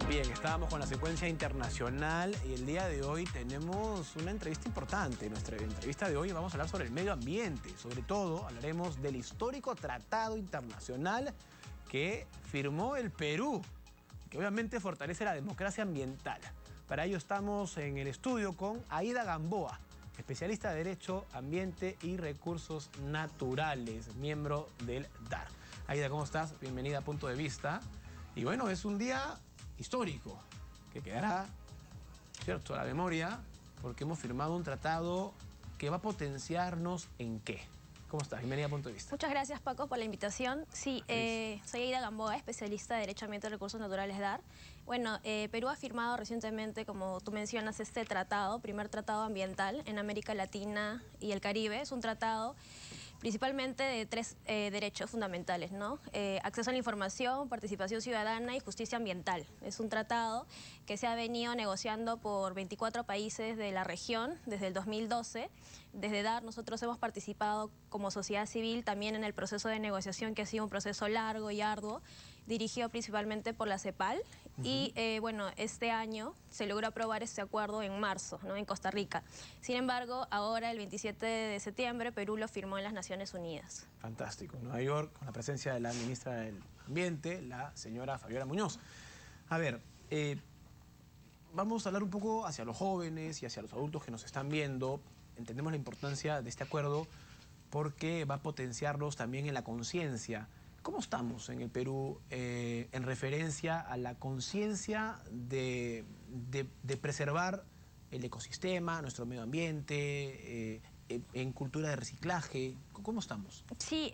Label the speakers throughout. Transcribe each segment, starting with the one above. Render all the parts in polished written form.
Speaker 1: Bien, estábamos con la secuencia internacional y el día de hoy tenemos una entrevista importante. En nuestra entrevista de hoy vamos a hablar sobre el medio ambiente. Sobre todo hablaremos del histórico tratado internacional que firmó el Perú, que obviamente fortalece la democracia ambiental. Para ello estamos en el estudio con Aida Gamboa, especialista de Derecho, Ambiente y Recursos Naturales, miembro del DAR. Aida, ¿cómo estás? Bienvenida a Punto de Vista. Y bueno, es un día histórico que quedará, ¿cierto?, a la memoria, porque hemos firmado un tratado que va a potenciarnos ¿en qué? ¿Cómo estás? Bienvenida a Punto de Vista.
Speaker 2: Muchas gracias, Paco, por la invitación. Sí, soy Aida Gamboa, especialista de Derecho, Ambiente y Recursos Naturales DAR. Bueno, Perú ha firmado recientemente, como tú mencionas, este tratado, primer tratado ambiental en América Latina y el Caribe. Es un tratado principalmente de tres derechos fundamentales, ¿no? Acceso a la información, participación ciudadana y justicia ambiental. Es un tratado que se ha venido negociando por 24 países de la región desde el 2012. Desde DAR nosotros hemos participado como sociedad civil también en el proceso de negociación, que ha sido un proceso largo y arduo, dirigido principalmente por la CEPAL. Y bueno, este año se logró aprobar este acuerdo en marzo, ¿no?, en Costa Rica. Sin embargo, ahora el 27 de septiembre Perú lo firmó en las Naciones Unidas.
Speaker 1: Fantástico. Nueva York, con la presencia de la ministra del Ambiente, la señora Fabiola Muñoz. A ver, vamos a hablar un poco hacia los jóvenes y hacia los adultos que nos están viendo. Entendemos la importancia de este acuerdo porque va a potenciarlos también en la conciencia. ¿Cómo estamos en el Perú en referencia a la conciencia de preservar el ecosistema, nuestro medio ambiente, en cultura de reciclaje? ¿Cómo estamos?
Speaker 2: Sí,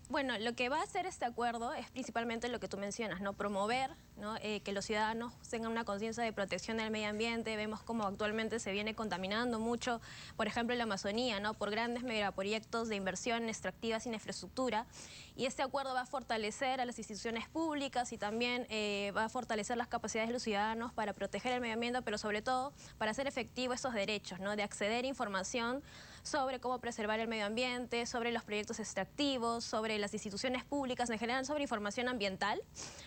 Speaker 2: bueno, lo que va a hacer este acuerdo es principalmente lo que tú mencionas, ¿no? Promover, ¿no?, que los ciudadanos tengan una conciencia de protección del medio ambiente. Vemos cómo actualmente se viene contaminando mucho, por ejemplo, en la Amazonía, ¿no?, por grandes megaproyectos de inversión extractiva sin infraestructura. Y este acuerdo va a fortalecer a las instituciones públicas y también va a fortalecer las capacidades de los ciudadanos para proteger el medio ambiente, pero sobre todo para hacer efectivo esos derechos, ¿no?, de acceder a información sobre cómo preservar el medio ambiente, sobre los proyectos extractivos, sobre las instituciones públicas, en general sobre información ambiental.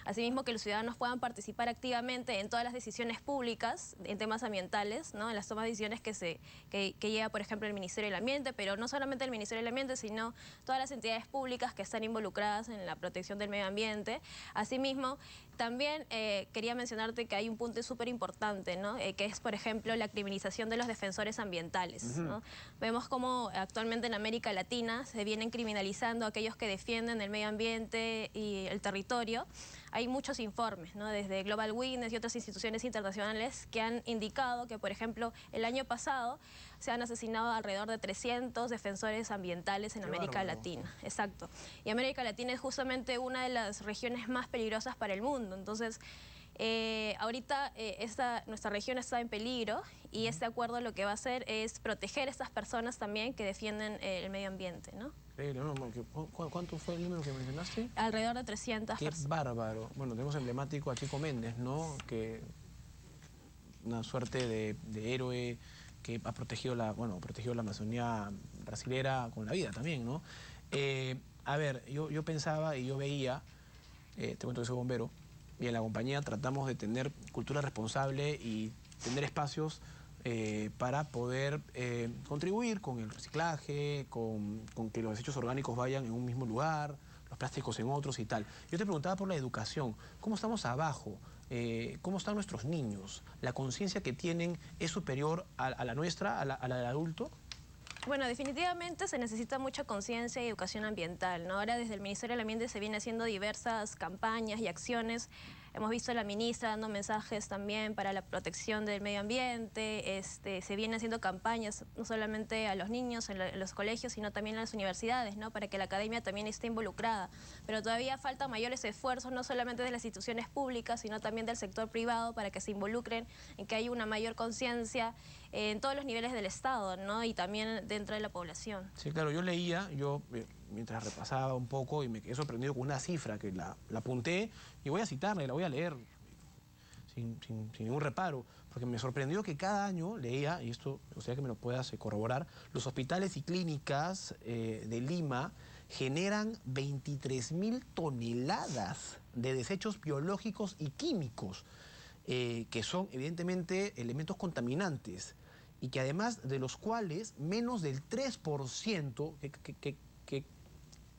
Speaker 2: Asimismo, que los ciudadanos puedan participar activamente en todas las decisiones públicas en temas ambientales, ¿no?, en las tomas de decisiones que lleva, por ejemplo, el Ministerio del Ambiente, pero no solamente el Ministerio del Ambiente, sino todas las entidades públicas que están involucradas en la protección del medio ambiente. Asimismo, también quería mencionarte que hay un punto súper importante, ¿no?, que es, por ejemplo, la criminalización de los defensores ambientales, ¿no? Vemos cómo actualmente en América Latina se vienen criminalizando a aquellos que defienden el medio ambiente y el territorio. Hay muchos informes, ¿no?, desde Global Witness y otras instituciones internacionales que han indicado que, por ejemplo, el año pasado se han asesinado alrededor de 300 defensores ambientales en América Latina. Exacto. Y América Latina es justamente una de las regiones más peligrosas para el mundo. Entonces, ahorita nuestra región está en peligro y este acuerdo lo que va a hacer es proteger a estas personas también que defienden el medio ambiente, ¿no?
Speaker 1: ¿Cuánto fue el número que mencionaste?
Speaker 2: Alrededor de 300 personas.
Speaker 1: ¡Qué bárbaro! Bueno, tenemos emblemático a Chico Méndez, ¿no?, que una suerte de héroe que ha protegido la Amazonía brasilera con la vida también, ¿no? A ver, yo pensaba y yo veía, te cuento que soy bombero, y en la compañía tratamos de tener cultura responsable y tener espacios para poder contribuir con el reciclaje, con que los desechos orgánicos vayan en un mismo lugar, los plásticos en otros y tal. Yo te preguntaba por la educación. ¿Cómo estamos abajo? ¿Cómo están nuestros niños? ¿La conciencia que tienen es superior a la nuestra, a la del adulto?
Speaker 2: Bueno, definitivamente se necesita mucha conciencia y educación ambiental, ¿no? Ahora desde el Ministerio del Ambiente se viene haciendo diversas campañas y acciones. Hemos visto a la ministra dando mensajes también para la protección del medio ambiente. Se vienen haciendo campañas no solamente a los niños en los colegios, sino también en las universidades, ¿no?, para que la academia también esté involucrada. Pero todavía faltan mayores esfuerzos, no solamente de las instituciones públicas, sino también del sector privado, para que se involucren en que haya una mayor conciencia en todos los niveles del Estado, ¿no?, y también dentro de la población.
Speaker 1: Sí, claro, yo leía, mientras repasaba un poco y me quedé sorprendido con una cifra que la apunté y voy a citarla y la voy a leer sin ningún reparo, porque me sorprendió que cada año leía, y esto o sea que me lo puedas corroborar, los hospitales y clínicas de Lima generan 23.000 toneladas de desechos biológicos y químicos. que son evidentemente elementos contaminantes y que además de los cuales menos del 3%, que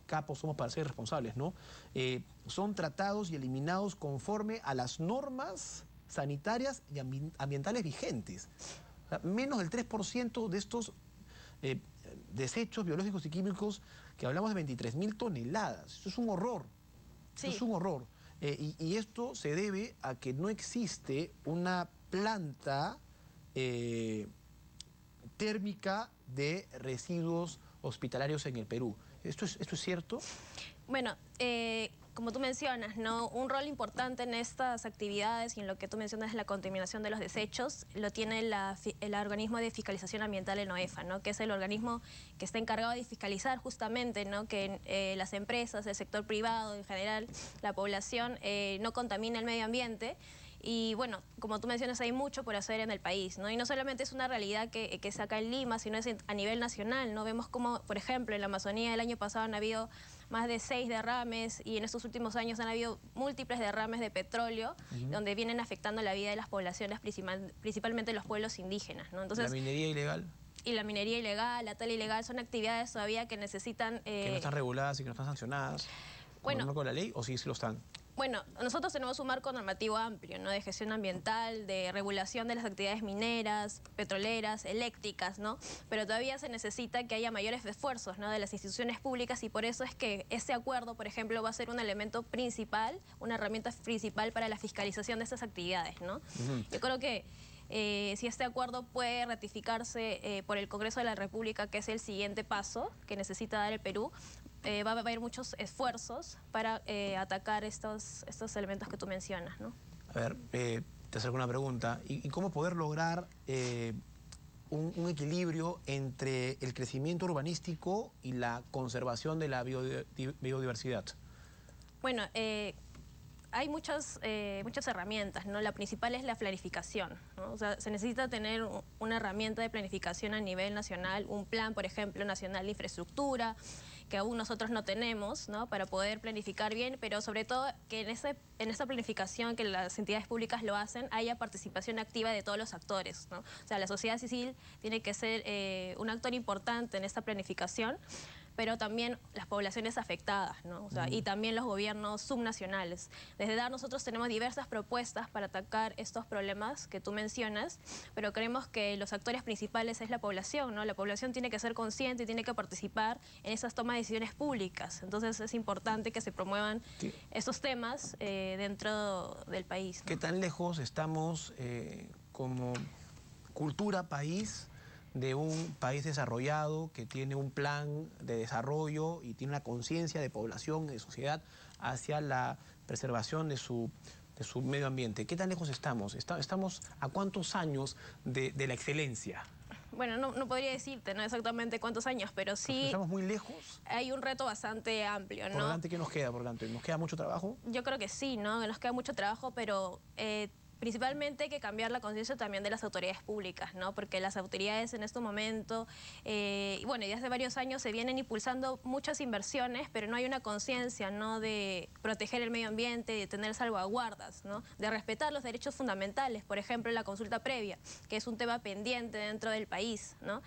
Speaker 1: capos somos para ser responsables, ¿no? Son tratados y eliminados conforme a las normas sanitarias y ambientales vigentes. O sea, menos del 3% de estos desechos biológicos y químicos, que hablamos de 23.000 toneladas. Eso es un horror.
Speaker 2: Sí.
Speaker 1: Eso es un horror. Y esto se debe a que no existe una planta térmica de residuos hospitalarios en el Perú. ¿Esto es cierto?
Speaker 2: Bueno, como tú mencionas, ¿no? Un rol importante en estas actividades y en lo que tú mencionas, la contaminación de los desechos, lo tiene el organismo de fiscalización ambiental, el OEFA, ¿no? Que es el organismo que está encargado de fiscalizar justamente, ¿no? Que las empresas, el sector privado en general, la población, no contamine el medio ambiente. Y bueno, como tú mencionas, hay mucho por hacer en el país, ¿no? Y no solamente es una realidad que es acá en Lima, sino es a nivel nacional, ¿no? Vemos como, por ejemplo, en la Amazonía el año pasado han habido más de 6 derrames y en estos últimos años han habido múltiples derrames de petróleo, donde vienen afectando la vida de las poblaciones, principalmente los pueblos indígenas, ¿no? Entonces,
Speaker 1: ¿la minería ilegal?
Speaker 2: Y la minería ilegal, la tala ilegal, son actividades todavía que necesitan...
Speaker 1: que no están reguladas y que no están sancionadas. Bueno, ¿con la ley o sí lo están?
Speaker 2: Bueno, nosotros tenemos un marco normativo amplio, ¿no? De gestión ambiental, de regulación de las actividades mineras, petroleras, eléctricas, ¿no? Pero todavía se necesita que haya mayores esfuerzos, ¿no? De las instituciones públicas, y por eso es que este acuerdo, por ejemplo, va a ser un elemento principal, una herramienta principal para la fiscalización de estas actividades, ¿no? Yo creo que si este acuerdo puede ratificarse por el Congreso de la República, que es el siguiente paso que necesita dar el Perú, va a haber muchos esfuerzos para atacar estos elementos que tú mencionas, ¿no?
Speaker 1: A ver, te acerco una pregunta. ¿Y cómo poder lograr un equilibrio entre el crecimiento urbanístico y la conservación de la biodiversidad?
Speaker 2: Bueno, hay muchas herramientas, ¿no? La principal es la planificación, ¿no? O sea, se necesita tener una herramienta de planificación a nivel nacional, un plan, por ejemplo, nacional de infraestructura, que aún nosotros no tenemos, ¿no? Para poder planificar bien, pero sobre todo que en esa planificación, que las entidades públicas lo hacen, haya participación activa de todos los actores, ¿no? O sea, la sociedad civil tiene que ser un actor importante en esta planificación, pero también las poblaciones afectadas, ¿no? O sea, y también los gobiernos subnacionales. Desde DAR nosotros tenemos diversas propuestas para atacar estos problemas que tú mencionas, pero creemos que los actores principales es la población, ¿no? La población tiene que ser consciente y tiene que participar en esas tomas de decisiones públicas. Entonces es importante que se promuevan estos temas dentro del país, ¿no?
Speaker 1: ¿Qué tan lejos estamos como cultura país de un país desarrollado que tiene un plan de desarrollo y tiene una conciencia de población, de sociedad, hacia la preservación de su medio ambiente? ¿Qué tan lejos estamos? ¿Estamos a cuántos años de la excelencia?
Speaker 2: Bueno, no podría decirte, ¿no? Exactamente cuántos años, pero sí...
Speaker 1: ¿Estamos muy lejos?
Speaker 2: Hay un reto bastante amplio, ¿no?
Speaker 1: ¿Por delante qué nos queda? ¿Por delante? ¿Nos queda mucho trabajo?
Speaker 2: Yo creo que sí, ¿no? Que nos queda mucho trabajo, pero... principalmente hay que cambiar la conciencia también de las autoridades públicas, ¿no? Porque las autoridades en este momento, bueno, y hace varios años se vienen impulsando muchas inversiones, pero no hay una conciencia, ¿no? De proteger el medio ambiente, de tener salvaguardas, ¿no? De respetar los derechos fundamentales, por ejemplo, la consulta previa, que es un tema pendiente dentro del país, ¿no?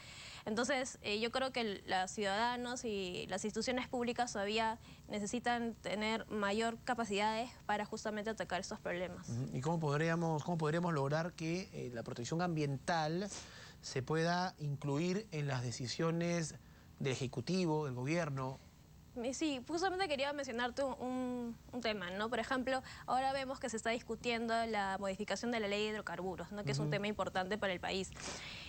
Speaker 2: Entonces, yo creo que los ciudadanos y las instituciones públicas todavía necesitan tener mayor capacidades para justamente atacar estos problemas.
Speaker 1: ¿Y cómo podríamos lograr que la protección ambiental se pueda incluir en las decisiones del Ejecutivo, del Gobierno?
Speaker 2: Sí, justamente quería mencionarte un tema, ¿no? Por ejemplo, ahora vemos que se está discutiendo la modificación de la ley de hidrocarburos, ¿no? Que es un tema importante para el país.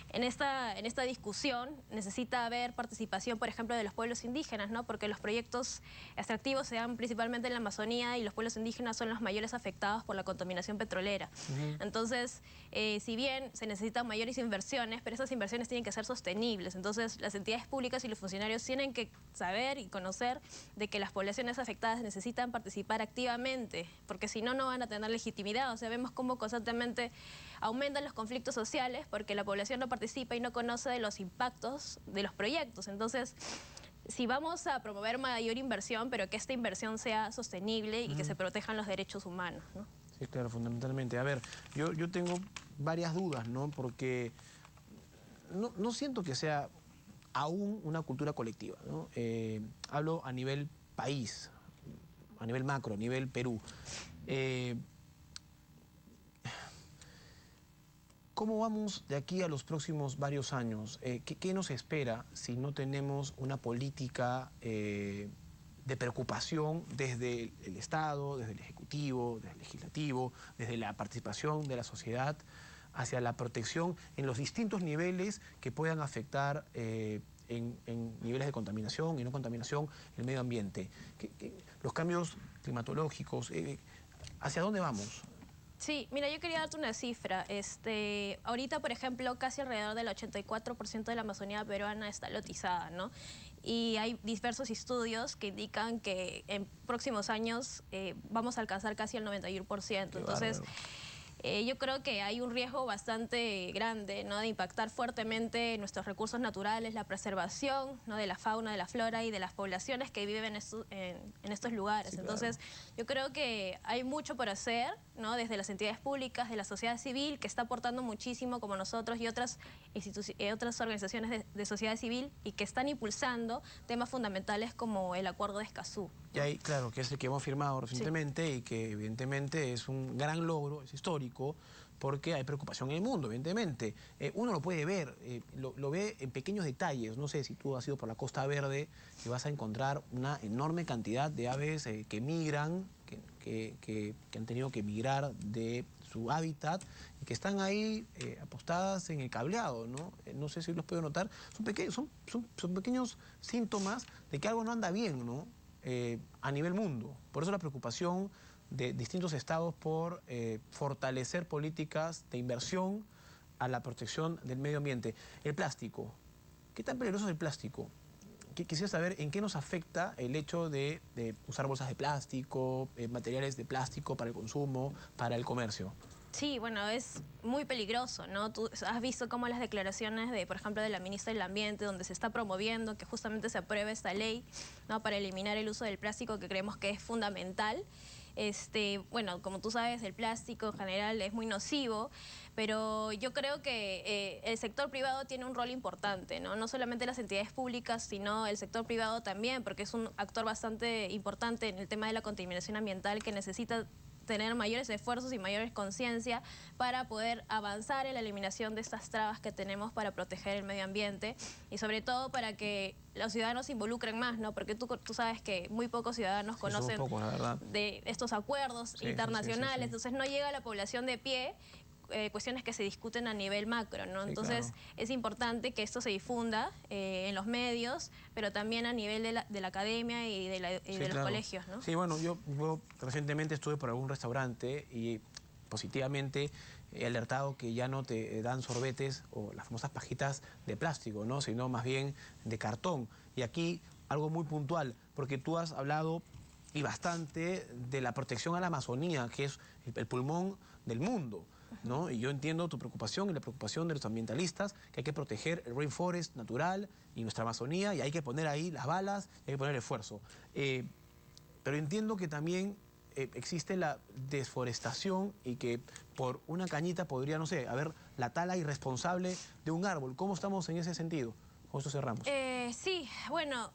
Speaker 2: En esta discusión necesita haber participación, por ejemplo, de los pueblos indígenas, ¿no? Porque los proyectos extractivos se dan principalmente en la Amazonía y los pueblos indígenas son los mayores afectados por la contaminación petrolera. Entonces, si bien se necesitan mayores inversiones, pero esas inversiones tienen que ser sostenibles. Entonces, las entidades públicas y los funcionarios tienen que saber y conocer de que las poblaciones afectadas necesitan participar activamente, porque si no, no van a tener legitimidad. O sea, vemos cómo constantemente aumentan los conflictos sociales porque la población no participa y no conoce de los impactos de los proyectos. Entonces, si vamos a promover mayor inversión, pero que esta inversión sea sostenible y que se protejan los derechos humanos, ¿no?
Speaker 1: Sí, claro, fundamentalmente. A ver, yo tengo varias dudas, ¿no? Porque no siento que sea aún una cultura colectiva, ¿no? Hablo a nivel país, a nivel macro, a nivel Perú. Eh, ¿Cómo vamos de aquí a los próximos varios años? ¿Qué nos espera si no tenemos una política de preocupación desde el Estado, desde el Ejecutivo, desde el Legislativo, desde la participación de la sociedad hacia la protección en los distintos niveles que puedan afectar en niveles de contaminación y no contaminación el medio ambiente? Los cambios climatológicos, ¿hacia dónde vamos?
Speaker 2: Sí, mira, yo quería darte una cifra. Ahorita, por ejemplo, casi alrededor del 84% de la Amazonía peruana está lotizada, ¿no? Y hay diversos estudios que indican que en próximos años vamos a alcanzar casi el 91%. Entonces, yo creo que hay un riesgo bastante grande, ¿no?, de impactar fuertemente nuestros recursos naturales, la preservación, ¿no?, de la fauna, de la flora y de las poblaciones que viven en estos lugares. Sí, Entonces, claro, yo creo que hay mucho por hacer, ¿no?, desde las entidades públicas, de la sociedad civil, que está aportando muchísimo, como nosotros y otras organizaciones de sociedad civil, y que están impulsando temas fundamentales como el Acuerdo de Escazú.
Speaker 1: Y ahí, claro, que es el que hemos firmado recientemente, sí, y que evidentemente es un gran logro, es histórico, porque hay preocupación en el mundo, evidentemente. Uno lo puede ver, lo ve en pequeños detalles. No sé si tú has ido por la Costa Verde y vas a encontrar una enorme cantidad de aves que migran, que han tenido que migrar de su hábitat y que están ahí apostadas en el cableado, ¿no? No sé si los puedo notar. Son pequeños síntomas de que algo no anda bien, ¿no? A nivel mundo. Por eso la preocupación de distintos estados por fortalecer políticas de inversión a la protección del medio ambiente. El plástico. ¿Qué tan peligroso es el plástico? Quisiera saber en qué nos afecta el hecho de usar bolsas de plástico, materiales de plástico para el consumo, para el comercio.
Speaker 2: Sí, bueno, es muy peligroso, ¿no? Tú has visto cómo las declaraciones de, por ejemplo, de la ministra del Ambiente, donde se está promoviendo que justamente se apruebe esta ley, ¿no?, para eliminar el uso del plástico, que creemos que es fundamental. Bueno, como tú sabes, el plástico en general es muy nocivo, pero yo creo que el sector privado tiene un rol importante, ¿no? No solamente las entidades públicas, sino el sector privado también, porque es un actor bastante importante en el tema de la contaminación ambiental, que necesita tener mayores esfuerzos y mayores conciencia para poder avanzar en la eliminación de estas trabas que tenemos para proteger el medio ambiente, y sobre todo para que los ciudadanos se involucren más, ¿no? Porque tú sabes que muy pocos ciudadanos conocen
Speaker 1: la verdad,
Speaker 2: de estos acuerdos internacionales. Sí. Entonces no llega a la población de pie cuestiones que se discuten a nivel macro, ¿no?
Speaker 1: Sí,
Speaker 2: entonces
Speaker 1: claro,
Speaker 2: es importante que esto se difunda en los medios, pero también a nivel de la academia y de los
Speaker 1: claro,
Speaker 2: colegios, ¿no?
Speaker 1: Sí, bueno, yo recientemente estuve por algún restaurante y positivamente he alertado que ya no te dan sorbetes o las famosas pajitas de plástico, ¿no?, sino más bien de cartón. Y aquí algo muy puntual, porque tú has hablado y bastante de la protección a la Amazonía, que es el pulmón del mundo, ¿no? Y yo entiendo tu preocupación y la preocupación de los ambientalistas, que hay que proteger el rainforest natural y nuestra Amazonía, y hay que poner ahí las balas, y hay que poner esfuerzo. Pero entiendo que también existe la desforestación y que por una cañita podría, no sé, haber la tala irresponsable de un árbol. ¿Cómo estamos en ese sentido? Con esto cerramos.
Speaker 2: Sí, bueno,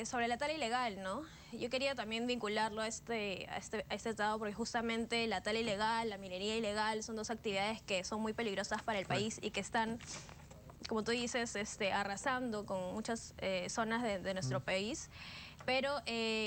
Speaker 2: sobre la tala ilegal, ¿no? Yo quería también vincularlo a este estado, porque justamente la tala ilegal, la minería ilegal, son dos actividades que son muy peligrosas para el país y que están, como tú dices, arrasando con muchas zonas de nuestro país. Pero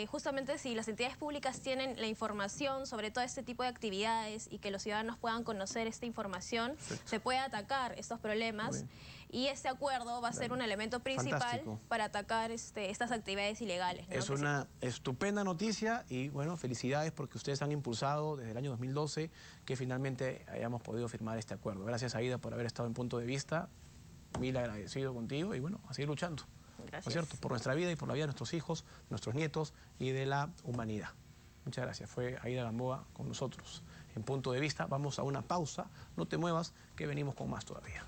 Speaker 2: justamente si las entidades públicas tienen la información sobre todo este tipo de actividades y que los ciudadanos puedan conocer esta información, se puede atacar estos problemas. Y este acuerdo va a ser un elemento principal para atacar estas actividades ilegales, ¿no?
Speaker 1: Es una estupenda noticia y, bueno, felicidades porque ustedes han impulsado desde el año 2012 que finalmente hayamos podido firmar este acuerdo. Gracias, Aida, por haber estado en Punto de Vista. Mil agradecido contigo y, bueno, a seguir luchando.
Speaker 2: Gracias.
Speaker 1: ¿No es cierto? Por nuestra vida y por la vida de nuestros hijos, nuestros nietos y de la humanidad. Muchas gracias. Fue Aida Gamboa con nosotros en Punto de Vista. Vamos a una pausa. No te muevas, que venimos con más todavía.